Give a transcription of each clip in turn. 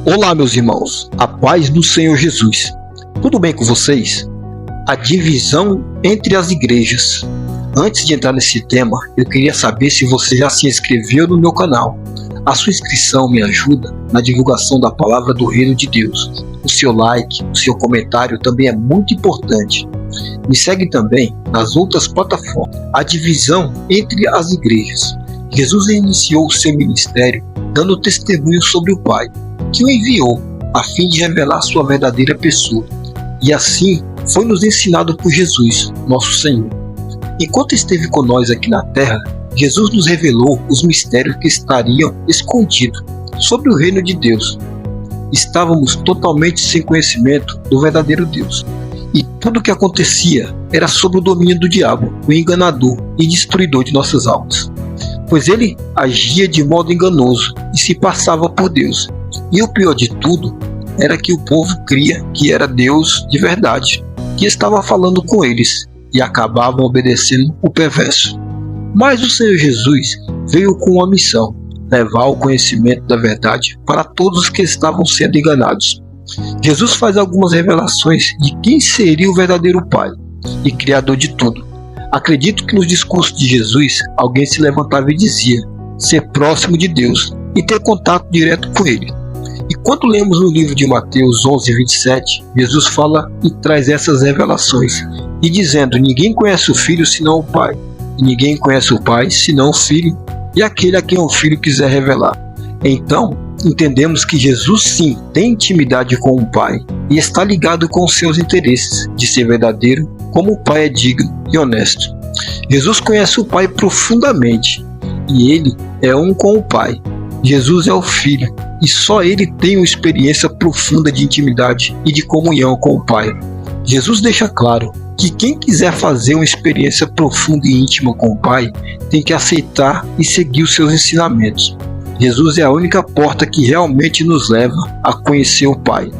Olá, meus irmãos, a paz do Senhor Jesus. Tudo bem com vocês? A divisão entre as igrejas. Antes de entrar nesse tema, eu queria saber se você já se inscreveu no meu canal. A sua inscrição me ajuda na divulgação da palavra do Reino de Deus. O seu like, o seu comentário também é muito importante. Me segue também nas outras plataformas. A divisão entre as igrejas. Jesus iniciou o seu ministério dando testemunho sobre o Pai, que o enviou a fim de revelar sua verdadeira pessoa. E assim foi nos ensinado por Jesus, nosso Senhor. Enquanto esteve com nós aqui na terra, Jesus nos revelou os mistérios que estariam escondidos sobre o reino de Deus. Estávamos totalmente sem conhecimento do verdadeiro Deus. E tudo o que acontecia era sob o domínio do diabo, o enganador e destruidor de nossas almas. Pois ele agia de modo enganoso e se passava por Deus. E o pior de tudo era que o povo cria que era Deus de verdade, que estava falando com eles, e acabavam obedecendo o perverso. Mas o Senhor Jesus veio com uma missão: levar o conhecimento da verdade para todos os que estavam sendo enganados. Jesus faz algumas revelações de quem seria o verdadeiro Pai e Criador de tudo. Acredito que nos discursos de Jesus, alguém se levantava e dizia ser próximo de Deus e ter contato direto com Ele. E quando lemos no livro de Mateus 11:27, Jesus fala e traz essas revelações, e dizendo: ninguém conhece o Filho senão o Pai, e ninguém conhece o Pai senão o Filho, e aquele a quem o Filho quiser revelar. Então, entendemos que Jesus sim tem intimidade com o Pai, e está ligado com os seus interesses de ser verdadeiro, como o Pai é digno e honesto. Jesus conhece o Pai profundamente, e Ele é um com o Pai. Jesus é o Filho, e só Ele tem uma experiência profunda de intimidade e de comunhão com o Pai. Jesus deixa claro que quem quiser fazer uma experiência profunda e íntima com o Pai tem que aceitar e seguir os seus ensinamentos. Jesus é a única porta que realmente nos leva a conhecer o Pai.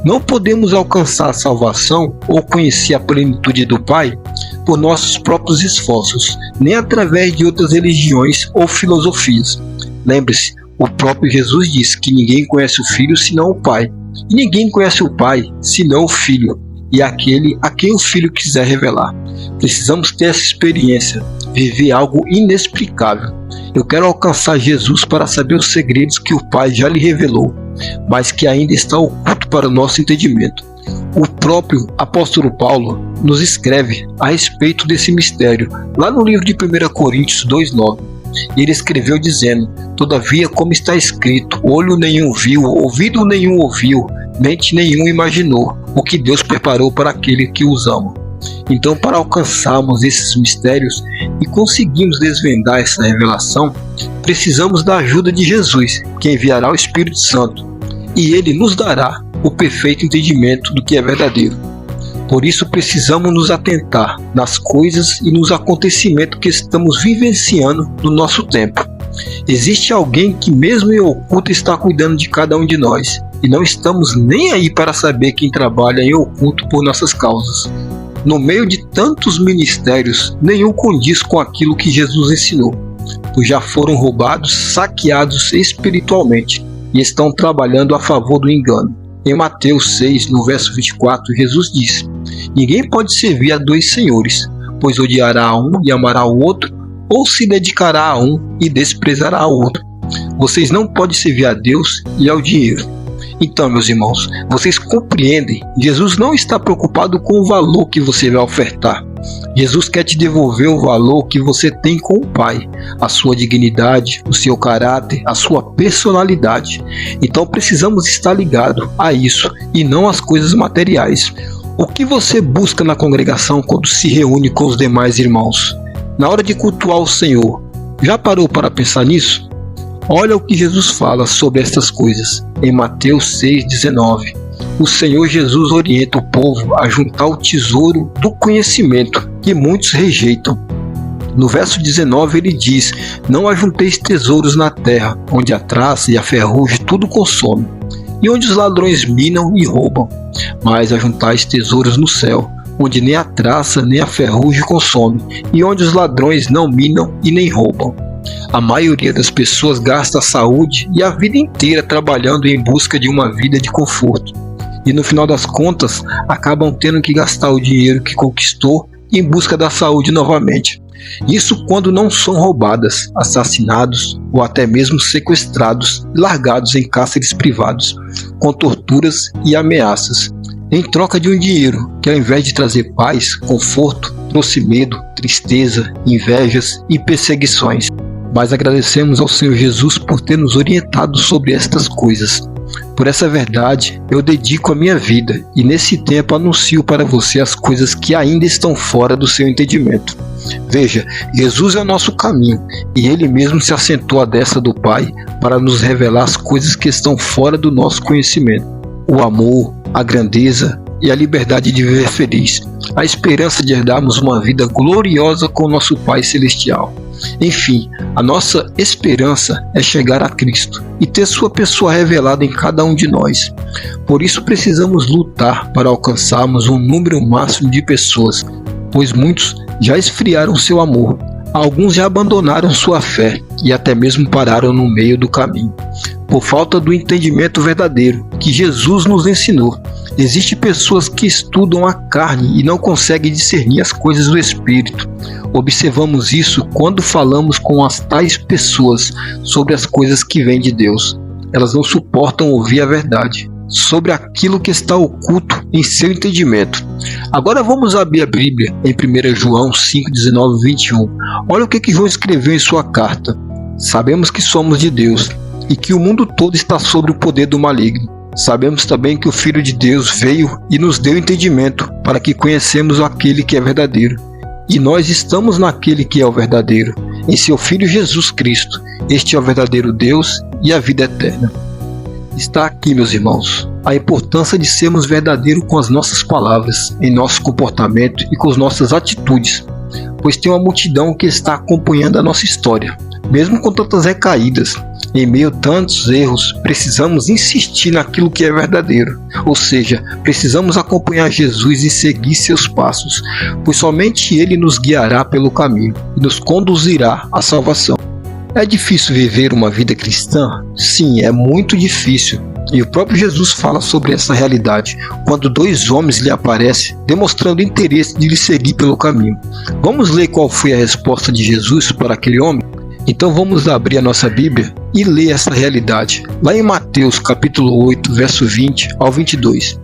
Não podemos alcançar a salvação ou conhecer a plenitude do Pai por nossos próprios esforços, nem através de outras religiões ou filosofias. Lembre-se, o próprio Jesus diz que ninguém conhece o Filho senão o Pai, e ninguém conhece o Pai senão o Filho, e aquele a quem o Filho quiser revelar. Precisamos ter essa experiência, viver algo inexplicável. Eu quero alcançar Jesus para saber os segredos que o Pai já lhe revelou, mas que ainda está oculto para o nosso entendimento. O próprio apóstolo Paulo nos escreve a respeito desse mistério, lá no livro de 1 Coríntios 2:9. Ele escreveu dizendo: todavia, como está escrito, olho nenhum viu, ouvido nenhum ouviu, mente nenhum imaginou o que Deus preparou para aquele que os ama. Então, para alcançarmos esses mistérios e conseguirmos desvendar essa revelação, precisamos da ajuda de Jesus, que enviará o Espírito Santo, e Ele nos dará o perfeito entendimento do que é verdadeiro. Por isso precisamos nos atentar nas coisas e nos acontecimentos que estamos vivenciando no nosso tempo. Existe alguém que mesmo em oculto está cuidando de cada um de nós, e não estamos nem aí para saber quem trabalha em oculto por nossas causas. No meio de tantos ministérios, nenhum condiz com aquilo que Jesus ensinou, pois já foram roubados, saqueados espiritualmente e estão trabalhando a favor do engano. Em Mateus 6, no verso 24, Jesus diz: ninguém pode servir a dois senhores, pois odiará a um e amará o outro, ou se dedicará a um e desprezará o outro. Vocês não podem servir a Deus e ao dinheiro. Então, meus irmãos, vocês compreendem? Jesus não está preocupado com o valor que você vai ofertar. Jesus quer te devolver o valor que você tem com o Pai, a sua dignidade, o seu caráter, a sua personalidade. Então precisamos estar ligados a isso e não às coisas materiais. O que você busca na congregação quando se reúne com os demais irmãos? Na hora de cultuar o Senhor, já parou para pensar nisso? Olha o que Jesus fala sobre estas coisas em Mateus 6,19. O Senhor Jesus orienta o povo a juntar o tesouro do conhecimento, que muitos rejeitam. No verso 19 ele diz: não ajunteis tesouros na terra, onde a traça e a ferrugem tudo consome, e onde os ladrões minam e roubam, mas ajuntais tesouros no céu, onde nem a traça nem a ferrugem consome, e onde os ladrões não minam e nem roubam. A maioria das pessoas gasta a saúde e a vida inteira trabalhando em busca de uma vida de conforto. E no final das contas, acabam tendo que gastar o dinheiro que conquistou em busca da saúde novamente. Isso quando não são roubadas, assassinados ou até mesmo sequestrados e largados em cárceres privados, com torturas e ameaças, em troca de um dinheiro que, ao invés de trazer paz, conforto, trouxe medo, tristeza, invejas e perseguições. Mas agradecemos ao Senhor Jesus por ter nos orientado sobre estas coisas. Por essa verdade, eu dedico a minha vida e nesse tempo anuncio para você as coisas que ainda estão fora do seu entendimento. Veja, Jesus é o nosso caminho e Ele mesmo se assentou à destra do Pai para nos revelar as coisas que estão fora do nosso conhecimento. O amor, a grandeza e a liberdade de viver feliz, a esperança de herdarmos uma vida gloriosa com o nosso Pai Celestial. Enfim, a nossa esperança é chegar a Cristo e ter sua pessoa revelada em cada um de nós. Por isso precisamos lutar para alcançarmos um número máximo de pessoas, pois muitos já esfriaram seu amor, alguns já abandonaram sua fé e até mesmo pararam no meio do caminho, por falta do entendimento verdadeiro que Jesus nos ensinou. Existem pessoas que estudam a carne e não conseguem discernir as coisas do Espírito. Observamos isso quando falamos com as tais pessoas sobre as coisas que vêm de Deus. Elas não suportam ouvir a verdade sobre aquilo que está oculto em seu entendimento. Agora vamos abrir a Bíblia em 1 João 5, 19 e 21. Olha o que João escreveu em sua carta. Sabemos que somos de Deus e que o mundo todo está sob o poder do maligno. Sabemos também que o Filho de Deus veio e nos deu entendimento para que conhecemos aquele que é verdadeiro. E nós estamos naquele que é o verdadeiro, em seu Filho Jesus Cristo. Este é o verdadeiro Deus e a vida eterna. Está aqui, meus irmãos, a importância de sermos verdadeiros com as nossas palavras, em nosso comportamento e com as nossas atitudes, pois tem uma multidão que está acompanhando a nossa história. Mesmo com tantas recaídas, em meio a tantos erros, precisamos insistir naquilo que é verdadeiro, ou seja, precisamos acompanhar Jesus e seguir seus passos, pois somente Ele nos guiará pelo caminho e nos conduzirá à salvação. É difícil viver uma vida cristã? Sim, é muito difícil. E o próprio Jesus fala sobre essa realidade, quando dois homens lhe aparecem, demonstrando interesse de lhe seguir pelo caminho. Vamos ler qual foi a resposta de Jesus para aquele homem? Então vamos abrir a nossa Bíblia e ler essa realidade, lá em Mateus capítulo 8, verso 20 ao 22.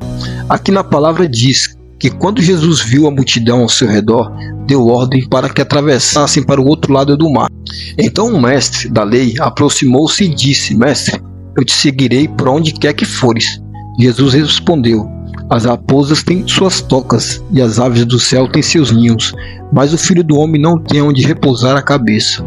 Aqui na palavra diz que quando Jesus viu a multidão ao seu redor, deu ordem para que atravessassem para o outro lado do mar. Então o mestre da lei aproximou-se e disse: Mestre, eu te seguirei por onde quer que fores. Jesus respondeu: As raposas têm suas tocas e as aves do céu têm seus ninhos, mas o Filho do Homem não tem onde repousar a cabeça.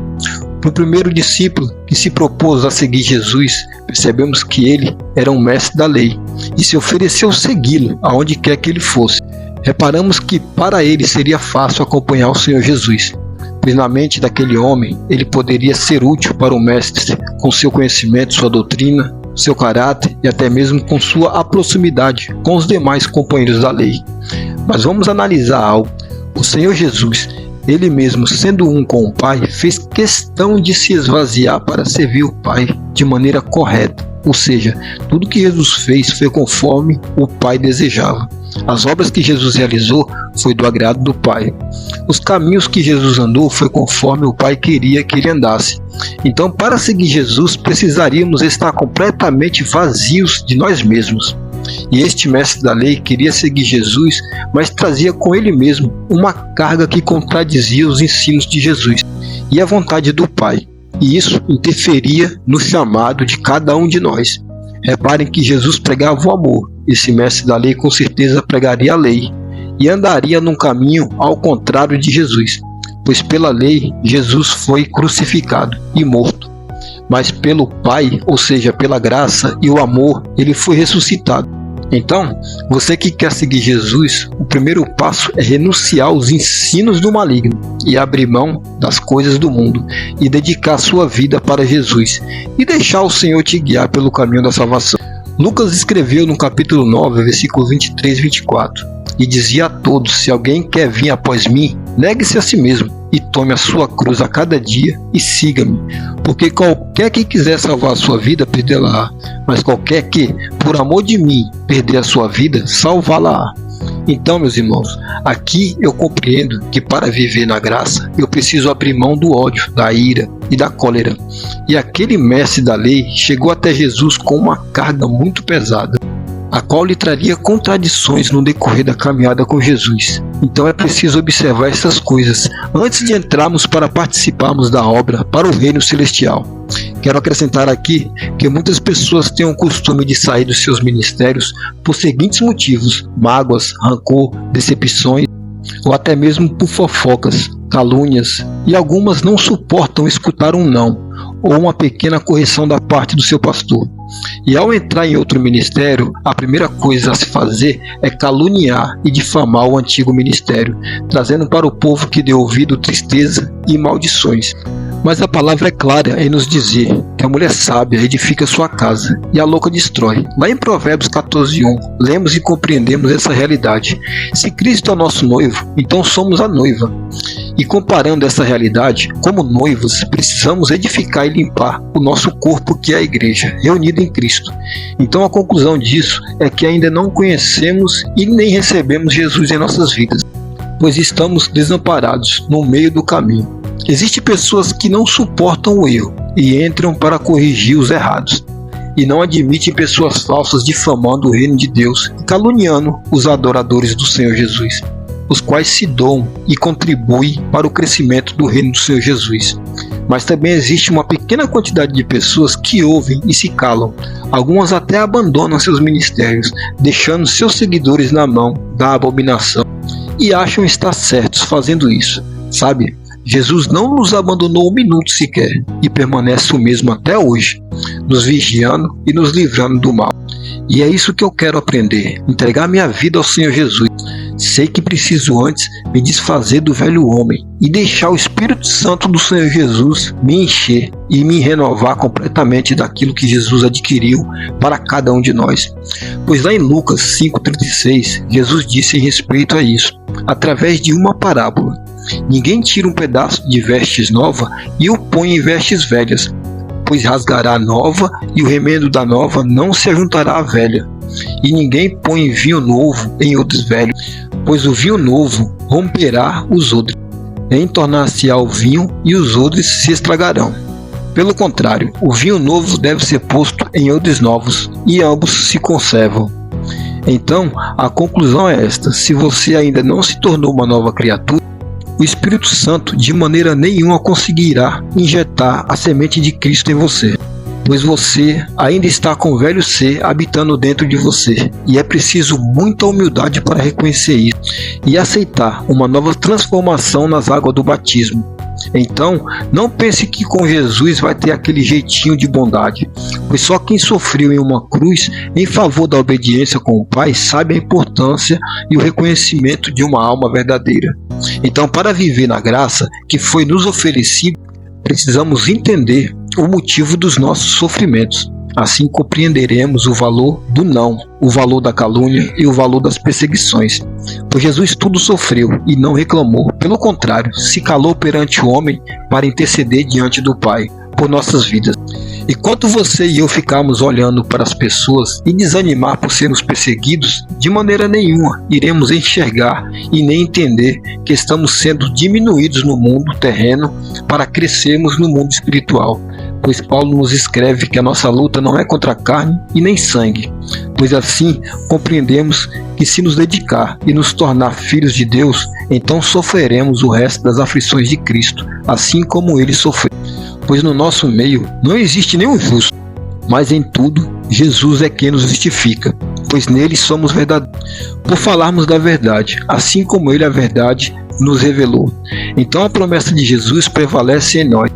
Para o primeiro discípulo que se propôs a seguir Jesus, percebemos que ele era um mestre da lei e se ofereceu segui-lo aonde quer que ele fosse. Reparamos que para ele seria fácil acompanhar o Senhor Jesus, pois na mente daquele homem ele poderia ser útil para o mestre com seu conhecimento, sua doutrina, seu caráter e até mesmo com sua proximidade com os demais companheiros da lei. Mas vamos analisar algo. O Senhor Jesus, Ele mesmo sendo um com o Pai, fez questão de se esvaziar para servir o Pai de maneira correta. Ou seja, tudo que Jesus fez foi conforme o Pai desejava. As obras que Jesus realizou foi do agrado do Pai. Os caminhos que Jesus andou foi conforme o Pai queria que ele andasse. Então, para seguir Jesus, precisaríamos estar completamente vazios de nós mesmos. E este mestre da lei queria seguir Jesus, mas trazia com ele mesmo uma carga que contradizia os ensinos de Jesus e a vontade do Pai. E isso interferia no chamado de cada um de nós. Reparem que Jesus pregava o amor. Esse mestre da lei com certeza pregaria a lei e andaria num caminho ao contrário de Jesus, pois pela lei Jesus foi crucificado e morto, mas pelo Pai, ou seja, pela graça e o amor, ele foi ressuscitado. Então, você que quer seguir Jesus, o primeiro passo é renunciar aos ensinos do maligno e abrir mão das coisas do mundo e dedicar sua vida para Jesus e deixar o Senhor te guiar pelo caminho da salvação. Lucas escreveu no capítulo 9, versículo 23 e 24, e dizia a todos: se alguém quer vir após mim, negue-se a si mesmo, e tome a sua cruz a cada dia e siga-me. Porque qualquer que quiser salvar a sua vida, perdê-la-á. Mas qualquer que, por amor de mim, perder a sua vida, salvá-la-á. Então, meus irmãos, aqui eu compreendo que para viver na graça, eu preciso abrir mão do ódio, da ira e da cólera. E aquele mestre da lei chegou até Jesus com uma carga muito pesada, a qual lhe traria contradições no decorrer da caminhada com Jesus. Então é preciso observar essas coisas antes de entrarmos para participarmos da obra para o reino celestial. Quero acrescentar aqui que muitas pessoas têm o costume de sair dos seus ministérios por seguintes motivos: mágoas, rancor, decepções, ou até mesmo por fofocas, calúnias, e algumas não suportam escutar um não ou uma pequena correção da parte do seu pastor. E ao entrar em outro ministério, a primeira coisa a se fazer é caluniar e difamar o antigo ministério, trazendo para o povo que deu ouvido tristeza e maldições. Mas a palavra é clara em nos dizer que a mulher sábia edifica sua casa e a louca destrói. Lá em Provérbios 14:1, lemos e compreendemos essa realidade. Se Cristo é o nosso noivo, então somos a noiva. E comparando essa realidade, como noivos, precisamos edificar e limpar o nosso corpo, que é a igreja, reunida em Cristo. Então a conclusão disso é que ainda não conhecemos e nem recebemos Jesus em nossas vidas, pois estamos desamparados no meio do caminho. Existem pessoas que não suportam o erro e entram para corrigir os errados, e não admitem pessoas falsas difamando o reino de Deus e caluniando os adoradores do Senhor Jesus, os quais se doam e contribuem para o crescimento do reino do Senhor Jesus. Mas também existe uma pequena quantidade de pessoas que ouvem e se calam. Algumas até abandonam seus ministérios, deixando seus seguidores na mão da abominação, e acham estar certos fazendo isso. Sabe? Jesus não nos abandonou um minuto sequer e permanece o mesmo até hoje, nos vigiando e nos livrando do mal. E é isso que eu quero aprender, entregar minha vida ao Senhor Jesus. Sei que preciso antes me desfazer do velho homem e deixar o Espírito Santo do Senhor Jesus me encher e me renovar completamente daquilo que Jesus adquiriu para cada um de nós. Pois lá em Lucas 5,36, Jesus disse em respeito a isso, através de uma parábola: ninguém tira um pedaço de vestes nova e o põe em vestes velhas, pois rasgará a nova e o remendo da nova não se ajuntará à velha. E ninguém põe vinho novo em odres velhos, pois o vinho novo romperá os odres, nem tornar-se-á o vinho e os odres se estragarão. Pelo contrário, o vinho novo deve ser posto em odres novos e ambos se conservam. Então, a conclusão é esta: se você ainda não se tornou uma nova criatura, o Espírito Santo de maneira nenhuma conseguirá injetar a semente de Cristo em você, pois você ainda está com o velho ser habitando dentro de você, e é preciso muita humildade para reconhecer isso e aceitar uma nova transformação nas águas do batismo. Então, não pense que com Jesus vai ter aquele jeitinho de bondade, pois só quem sofreu em uma cruz em favor da obediência com o Pai sabe a importância e o reconhecimento de uma alma verdadeira. Então, para viver na graça que foi nos oferecida, precisamos entender o motivo dos nossos sofrimentos. Assim compreenderemos o valor do não, o valor da calúnia e o valor das perseguições. Pois Jesus tudo sofreu e não reclamou. Pelo contrário, se calou perante o homem para interceder diante do Pai por nossas vidas. Enquanto você e eu ficarmos olhando para as pessoas e desanimar por sermos perseguidos, de maneira nenhuma iremos enxergar e nem entender que estamos sendo diminuídos no mundo terreno para crescermos no mundo espiritual. Pois Paulo nos escreve que a nossa luta não é contra a carne e nem sangue, pois assim compreendemos que se nos dedicar e nos tornar filhos de Deus, então sofreremos o resto das aflições de Cristo, assim como ele sofreu. Pois no nosso meio não existe nenhum justo, mas em tudo Jesus é quem nos justifica, pois nele somos verdadeiros, por falarmos da verdade, assim como ele a verdade nos revelou. Então a promessa de Jesus prevalece em nós.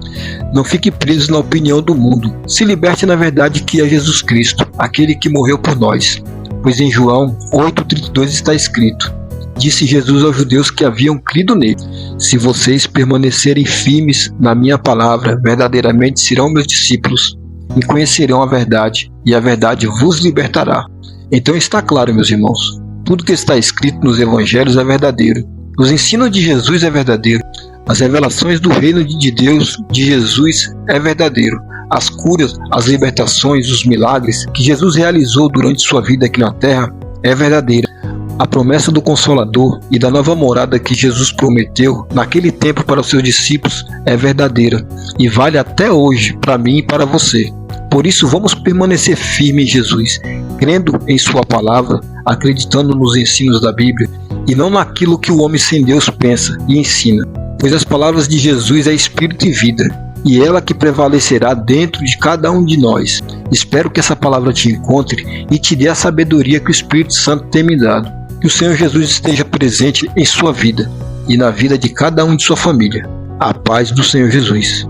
Não fique preso na opinião do mundo. Se liberte na verdade que é Jesus Cristo, aquele que morreu por nós. Pois em João 8,32 está escrito: disse Jesus aos judeus que haviam crido nele: se vocês permanecerem firmes na minha palavra, verdadeiramente serão meus discípulos e conhecerão a verdade, e a verdade vos libertará. Então está claro, meus irmãos, tudo que está escrito nos evangelhos é verdadeiro. Os ensinos de Jesus é verdadeiro. As revelações do reino de Deus, de Jesus, é verdadeiro. As curas, as libertações, os milagres que Jesus realizou durante sua vida aqui na terra é verdadeira. A promessa do Consolador e da nova morada que Jesus prometeu naquele tempo para os seus discípulos é verdadeira e vale até hoje para mim e para você. Por isso vamos permanecer firmes em Jesus, crendo em sua palavra, acreditando nos ensinos da Bíblia e não naquilo que o homem sem Deus pensa e ensina. Pois as palavras de Jesus é espírito e vida, e ela que prevalecerá dentro de cada um de nós. Espero que essa palavra te encontre e te dê a sabedoria que o Espírito Santo tem me dado. Que o Senhor Jesus esteja presente em sua vida e na vida de cada um de sua família. A paz do Senhor Jesus.